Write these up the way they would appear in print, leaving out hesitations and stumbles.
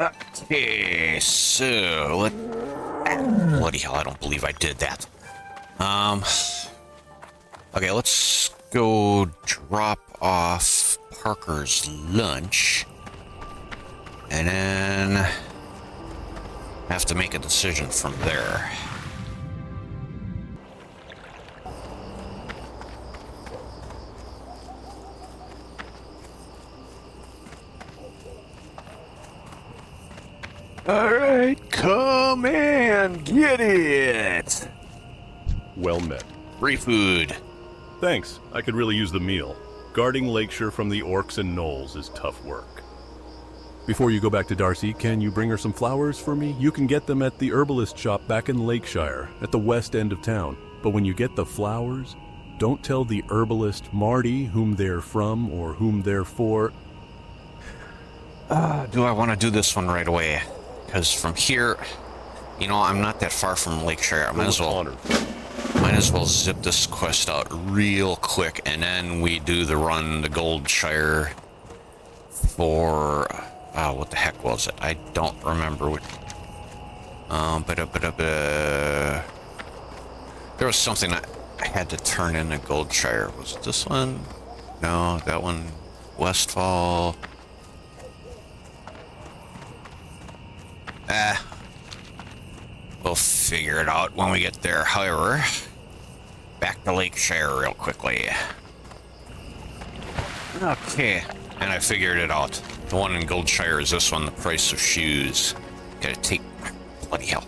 Okay, so what? Bloody hell! I don't believe I did that. Okay, let's go drop off Parker's lunch, and then have to make a decision from there. All right, come and get it. Well met. Free food. Thanks. I could really use the meal. Guarding Lakeshire from the orcs and gnolls is tough work. Before you go back to Darcy, can you bring her some flowers for me? You can get them at the herbalist shop back in Lakeshire, at the west end of town. But when you get the flowers, don't tell the herbalist Marty whom they're from or whom they're for. Do I want to do this one right away? Because from here, you know, I'm not that far from Lakeshire. I might as well zip this quest out real quick, and then we do the run to Goldshire for... what the heck was it? I don't remember what... There was something I had to turn into Goldshire. Was it this one? No, that one. Westfall. We'll figure it out when we get there. However, back to Lakeshire real quickly. Okay, and I figured it out. The one in Goldshire is this one, the price of shoes. Gotta take... Bloody hell.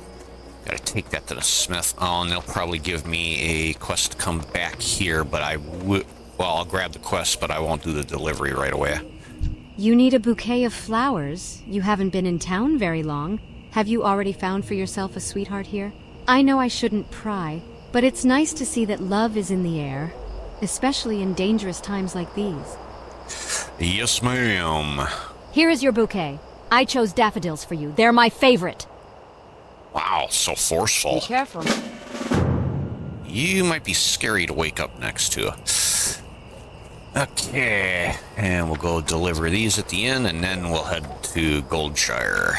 Gotta take that to the smith. Oh, and they'll probably give me a quest to come back here, but I would... Well, I'll grab the quest, but I won't do the delivery right away. You need a bouquet of flowers. You haven't been in town very long. Have you already found for yourself a sweetheart here? I know I shouldn't pry, but it's nice to see that love is in the air, especially in dangerous times like these. Yes, ma'am. Here is your bouquet. I chose daffodils for you. They're my favorite. Wow, so forceful. Be careful. You might be scary to wake up next to. Okay, and we'll go deliver these at the inn, and then we'll head to Goldshire.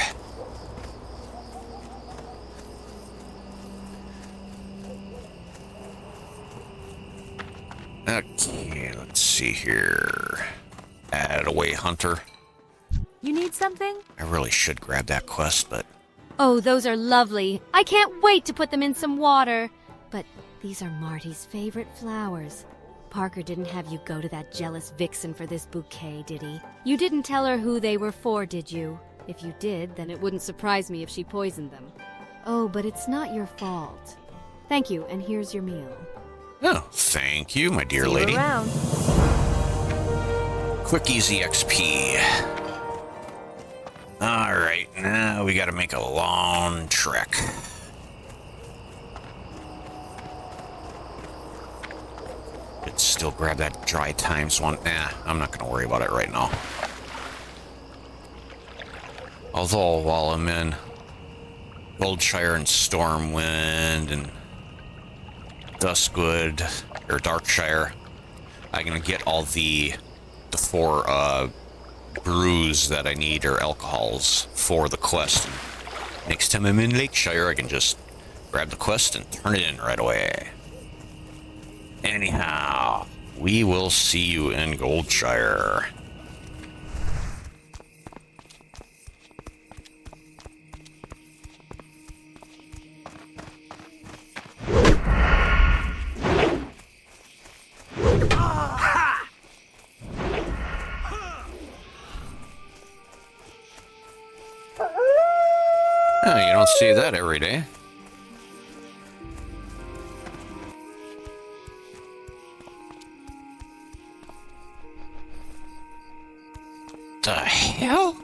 Okay, let's see here. Add away Hunter. You need something? I really should grab that quest, but... Oh, those are lovely. I can't wait to put them in some water. But these are Marty's favorite flowers. Parker didn't have you go to that jealous vixen for this bouquet, did he? You didn't tell her who they were for, did you? If you did, then it wouldn't surprise me if she poisoned them. Oh, but it's not your fault. Thank you, and here's your meal. Oh, thank you, my dear See you lady. around. Quick, easy XP. Alright, now we gotta make a long trek. Could still grab that dry times one. Nah, I'm not gonna worry about it right now. Although, while I'm in Goldshire and Stormwind and Duskwood, or Darkshire, I'm gonna get all the 4 brews that I need, or alcohols, for the quest. And next time I'm in Lakeshire, I can just grab the quest and turn it in right away. Anyhow, we will see you in Goldshire. Oh, you don't see that every day. The hell?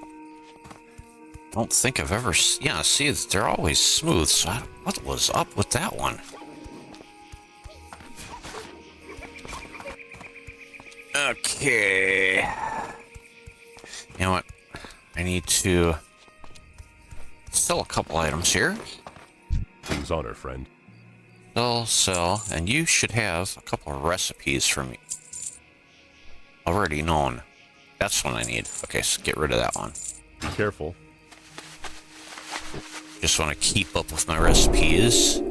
Don't think I've ever... Yeah, see, they're always smooth, so what was up with that one? Okay. You know what? I need to... Sell a couple items here. King's honor, friend. Sell, and you should have a couple of recipes for me. Already known. That's what I need. Okay, so get rid of that one. Be careful. Just want to keep up with my recipes.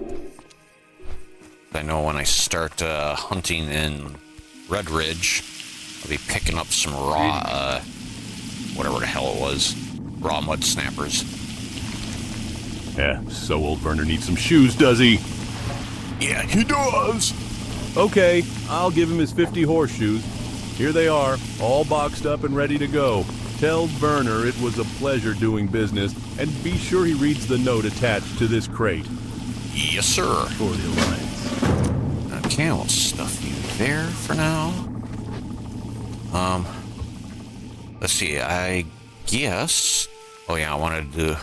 I know when I start hunting in Red Ridge, I'll be picking up some raw, whatever the hell it was, raw mud snappers. Yeah, so old Werner needs some shoes, does he? Yeah, he does. Okay, I'll give him his 50 horseshoes. Here they are, all boxed up and ready to go. Tell Werner it was a pleasure doing business, and be sure he reads the note attached to this crate. Yes, sir. For the Alliance. Okay, we'll stuff you there for now. Let's see, I guess... Oh yeah, I wanted to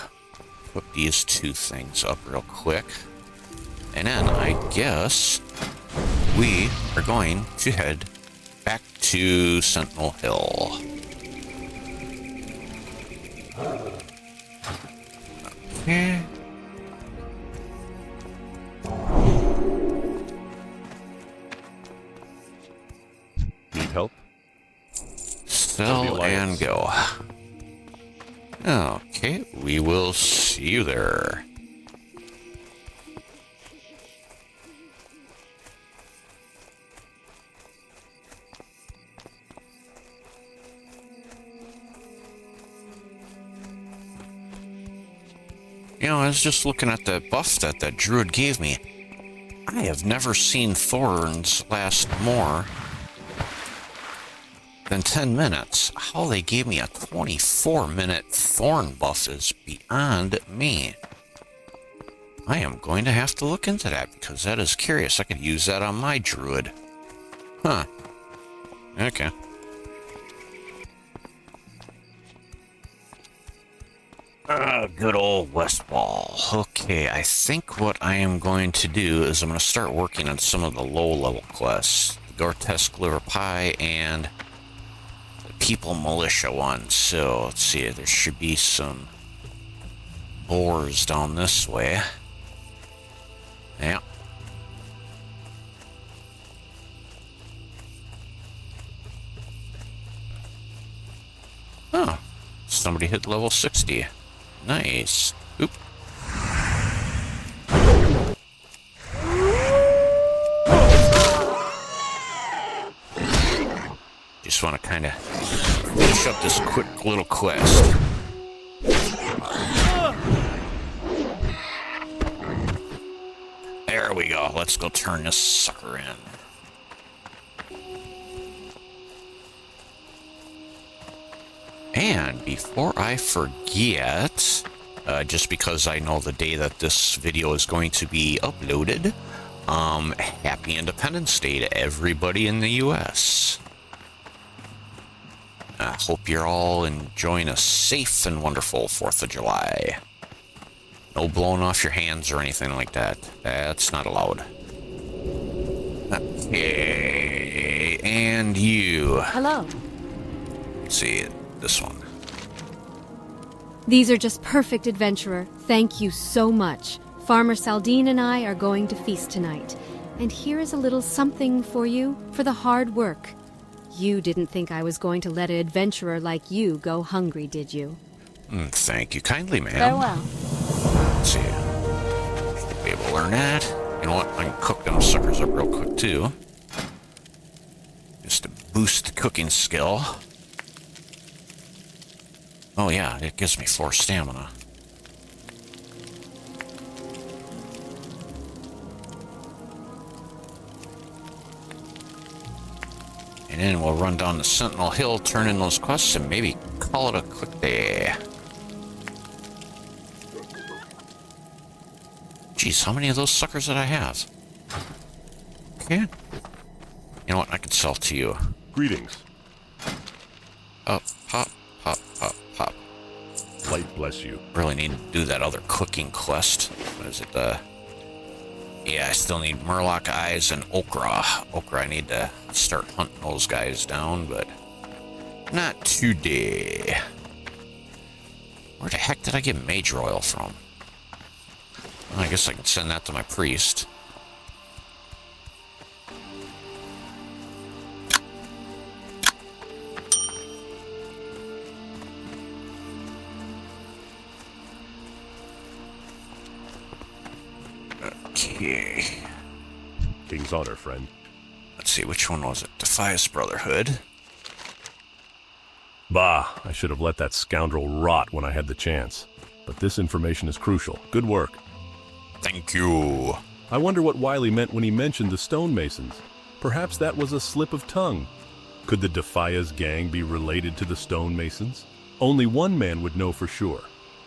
put these two things up real quick. And then I guess we are going to head back to Sentinel Hill. Okay. Need help? Sell and go. Okay, we will see you there. You know, I was just looking at that buff that that druid gave me. I have never seen thorns last more than 10 minutes. How they gave me a 24-minute thorn buff is beyond me. I am going to have to look into that because that is curious. I could use that on my druid. Huh. Okay. Good old Westball. Okay, I think what I am going to do is I'm going to start working on some of the low-level quests. The Gortesk Liver Pie and the People Militia one. So, let's see, there should be some boars down this way. Yeah. Oh, somebody hit level 60. Nice. Oop. Just want to kind of finish up this quick little quest. There we go. Let's go turn this sucker in. And before I forget, just because I know the day that this video is going to be uploaded, happy Independence Day to everybody in the US. I hope you're all enjoying a safe and wonderful 4th of July. No blowing off your hands or anything like that. That's not allowed. Okay, and you. Hello. Let's see. This one. These are just perfect, adventurer. Thank you so much. Farmer Saldine and I are going to feast tonight. And here is a little something for you for the hard work. You didn't think I was going to let an adventurer like you go hungry, did you? Thank you kindly, ma'am. Farewell. Let's see. Should be able to learn that. You know what? I can cook them suckers up real quick, too. Just to boost the cooking skill. Oh yeah, it gives me 4 stamina. And then we'll run down the Sentinel Hill, turn in those quests, and maybe call it a quick day. Jeez, how many of those suckers did I have? Okay. You know what? I can sell to you. Greetings. Up, pop, pop, pop, pop. Light bless you. Really need to do that other cooking quest. What is it? Yeah, I still need Murloc Eyes and Okra. Okra, I need to start hunting those guys down, but not today. Where the heck did I get Mage Oil from? Well, I guess I can send that to my priest. Okay. King's honor, friend. Let's see, which one was it? Defias Brotherhood. Bah, I should have let that scoundrel rot when I had the chance. But this information is crucial. Good work. Thank you. I wonder what Wiley meant when he mentioned the stonemasons. Perhaps that was a slip of tongue. Could the Defias gang be related to the stonemasons? Only one man would know for sure.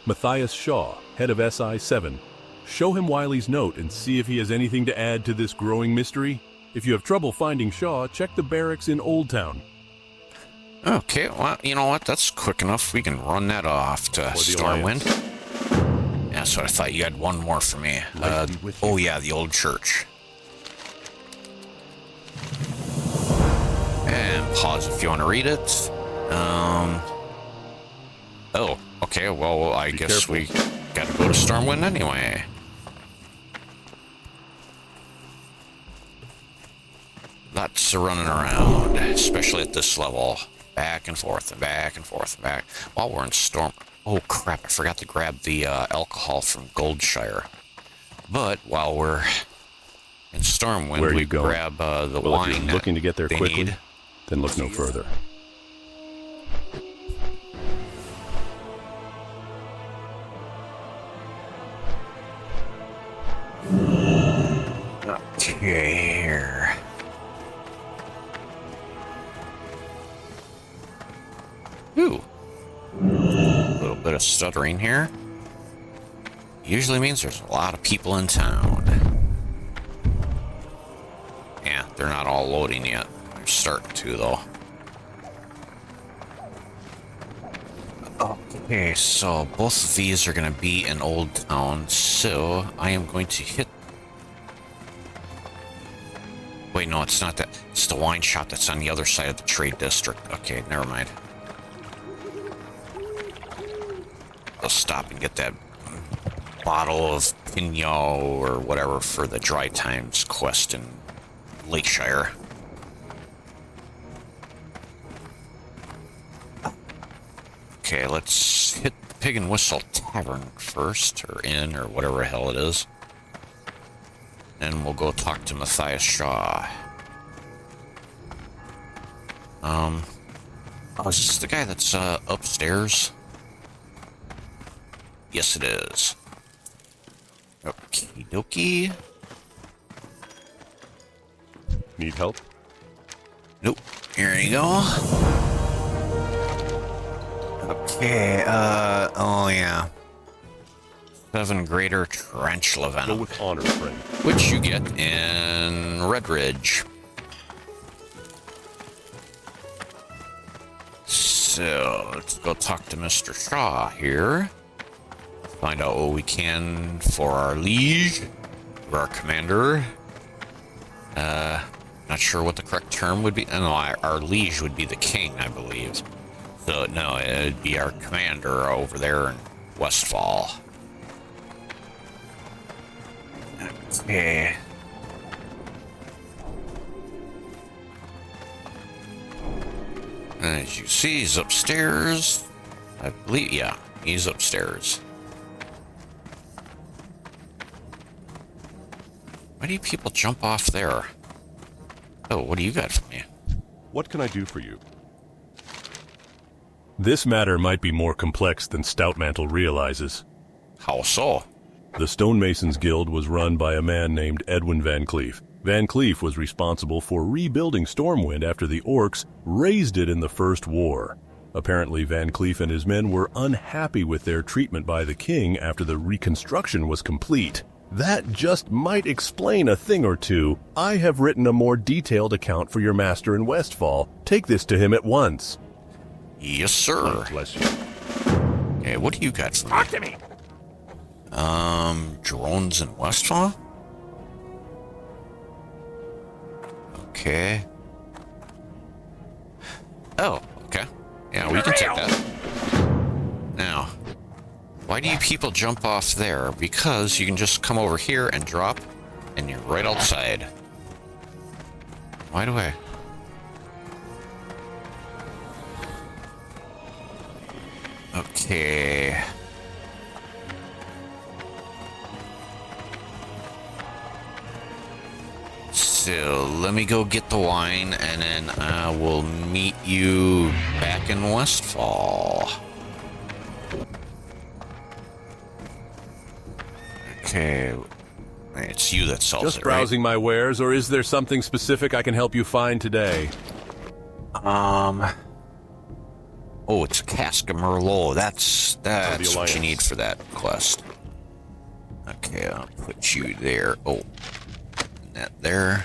Matthias Shaw, head of SI-7. Show him Wiley's note and see if he has anything to add to this growing mystery. If you have trouble finding Shaw, check the barracks in Old Town. Okay, well, you know what? That's quick enough. We can run that off to Stormwind. Yeah, that's what I thought. You had one more for me. Oh, yeah, the old church. And pause if you want to read it. Oh, okay, well, I guess we gotta go to Stormwind anyway. Lots of running around, especially at this level. Back and forth and back and forth and back. While we're in Storm... Oh, crap, I forgot to grab the alcohol from Goldshire. But while we're in Stormwind, we grab the wine if you're looking to get there quickly, need. Then look no further. Here. Ooh. A little bit of stuttering here. Usually means there's a lot of people in town. Yeah, they're not all loading yet. They're starting to, though. Okay, so both of these are going to be in Old Town, so I am going to hit... Wait, no, it's not that. It's the wine shop that's on the other side of the trade district. Okay, never mind. I'll stop and get that bottle of Pinot or whatever for the Dry Times quest in Lakeshire. Okay, let's hit the Pig and Whistle Tavern first, or inn, or whatever the hell it is. And we'll go talk to Matthias Shaw. Oh, is this the guy that's upstairs? Yes, it is. Okie dokie. Need help? Nope. Here you go. Okay, oh yeah. 7 Greater Tarantula Go Venom. with honor, friend. Which you get in Red Ridge. So, let's go talk to Mr. Shaw here. Find out what we can for our liege, or our commander. Not sure what the correct term would be. No, our liege would be the king, I believe. So, no, it'd be our commander over there in Westfall. Okay. As you see, he's upstairs. I believe, yeah, he's upstairs. Why do you people jump off there? Oh, what do you got for me? What can I do for you? This matter might be more complex than Stoutmantle realizes. How so? The Stonemasons Guild was run by a man named Edwin Van Cleef. Van Cleef was responsible for rebuilding Stormwind after the Orcs razed it in the First War. Apparently, Van Cleef and his men were unhappy with their treatment by the king after the reconstruction was complete. That just might explain a thing or two. I have written a more detailed account for your master in Westfall. Take this to him at once. Yes, sir. God bless you. Okay, what do you got for me? Talk to me. Drones in Westfall? Okay. Oh, okay. Yeah, we can take that. Now, why do you people jump off there? Because you can just come over here and drop, and you're right outside. Why do I... Okay. So let me go get the wine, and then I will meet you back in Westfall. Okay, it's you that sells Just it, browsing my wares, or is there something specific I can help you find today? right? Oh, it's a cask of Merlot. That's what you need for that quest. Okay, I'll put you there. Oh, that there.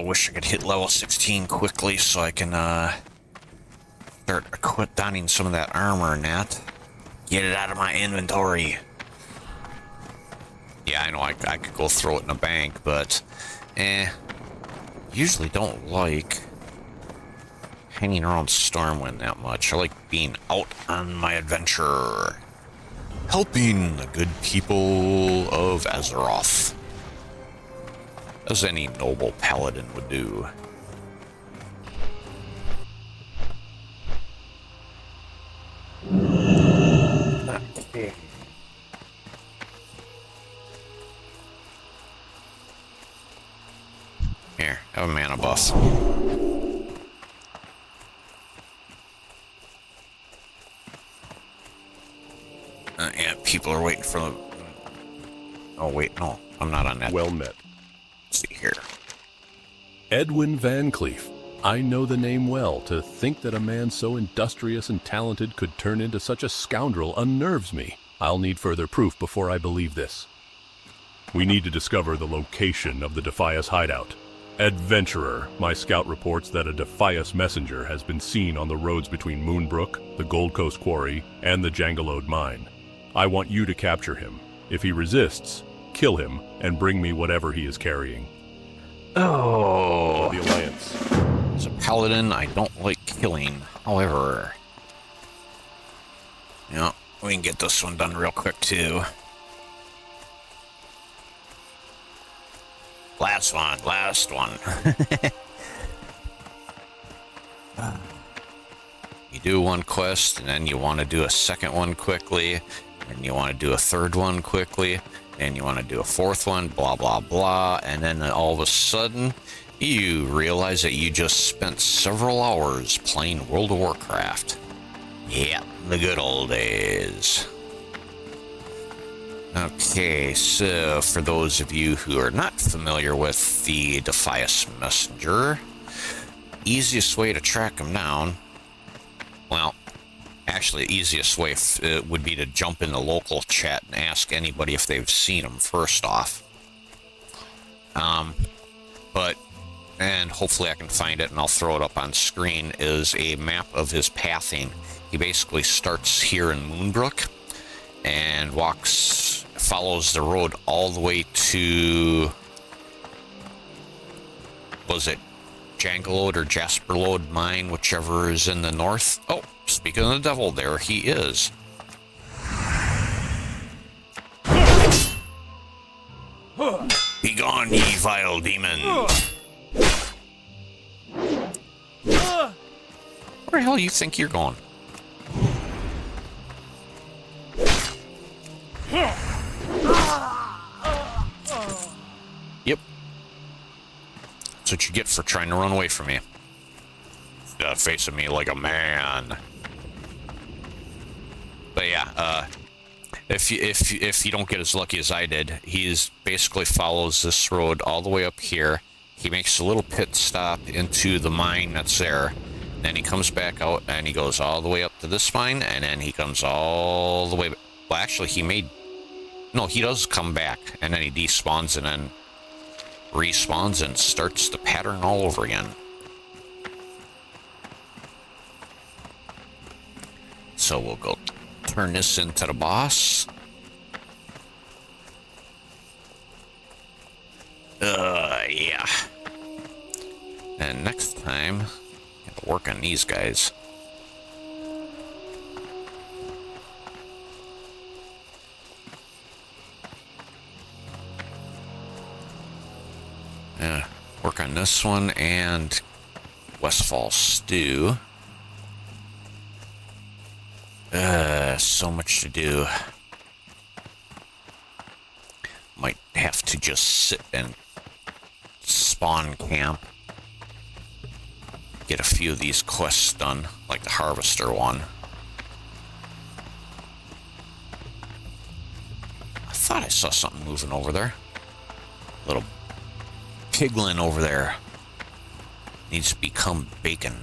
Wish I could hit level 16 quickly so I can quit donning some of that armor and that. Get it out of my inventory. Yeah, I know I could go throw it in a bank, but usually don't like hanging around Stormwind that much. I like being out on my adventure, helping the good people of Azeroth, as any noble paladin would do. Okay. Here, have a mana buff. Yeah, people are waiting for the... Oh, wait, no. I'm not on that. Well met. Let's see here. Edwin Van Cleef. I know the name well. To think that a man so industrious and talented could turn into such a scoundrel unnerves me. I'll need further proof before I believe this. We need to discover the location of the Defias hideout. Adventurer, my scout reports that a Defias messenger has been seen on the roads between Moonbrook, the Gold Coast Quarry, and the Jangalode mine. I want you to capture him. If he resists, kill him and bring me whatever he is carrying. Oh. For the Alliance. As a paladin, I don't like killing. However, yeah, we can get this one done real quick too. Last one. You do one quest, and then you want to do a second one quickly, and you want to do a third one quickly, and you want to do a fourth one, blah, blah, blah, and then all of a sudden, you realize that you just spent several hours playing World of Warcraft. Yeah, the good old days. Okay, so for those of you who are not familiar with the Defias Messenger, easiest way to track him down, well, actually the easiest way would be to jump in the local chat and ask anybody if they've seen him first off. And hopefully I can find it and I'll throw it up on screen, is a map of his pathing. He basically starts here in Moonbrook and follows the road all the way to, was it Jangalode or Jasperlode mine, whichever is in the north. Oh, speaking of the devil, there he is. Begone, ye vile demon. Where the hell do you think you're going? Yep. That's what you get for trying to run away from me. Facing me like a man. But yeah, if you don't get as lucky as I did, he's basically follows this road all the way up here. He makes a little pit stop into the mine that's there. Then he comes back out and he goes all the way up to this mine, and then he comes all the way. Well, actually, he does come back, and then he despawns and then respawns and starts the pattern all over again. So we'll go turn this into the boss. Yeah. And next time, gotta work on these guys. Work on this one and Westfall Stew. So much to do. Might have to just sit and spawn camp. Get a few of these quests done, like the harvester one. I thought I saw something moving over there. Little piglin over there. Needs to become bacon.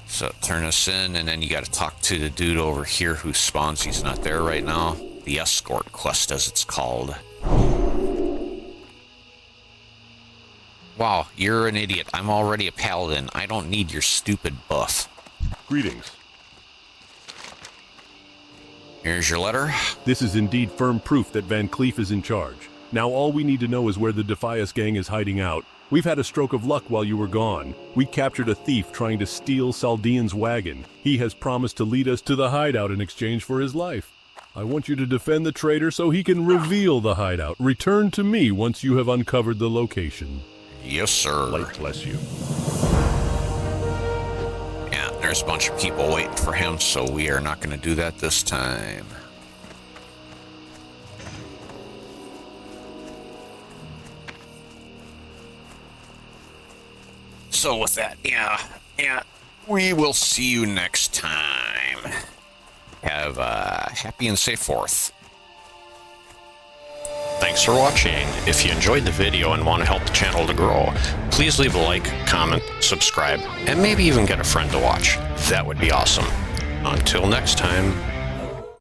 So turn us in, and then you got to talk to the dude over here who spawns. He's not there right now. The escort quest, as it's called. Wow, you're an idiot. I'm already a paladin. I don't need your stupid buff. Greetings. Here's your letter. This is indeed firm proof that Van Cleef is in charge. Now all we need to know is where the Defias gang is hiding out. We've had a stroke of luck while you were gone. We captured a thief trying to steal Saldean's wagon. He has promised to lead us to the hideout in exchange for his life. I want you to defend the traitor so he can reveal the hideout. Return to me once you have uncovered the location. Yes, sir. Light bless you. Yeah, there's a bunch of people waiting for him, so we are not going to do that this time. So with that, yeah, we will see you next time. Have a happy and safe 4th. Thanks for watching. If you enjoyed the video and want to help the channel to grow, please leave a like, comment, subscribe, and maybe even get a friend to watch. That would be awesome. Until next time.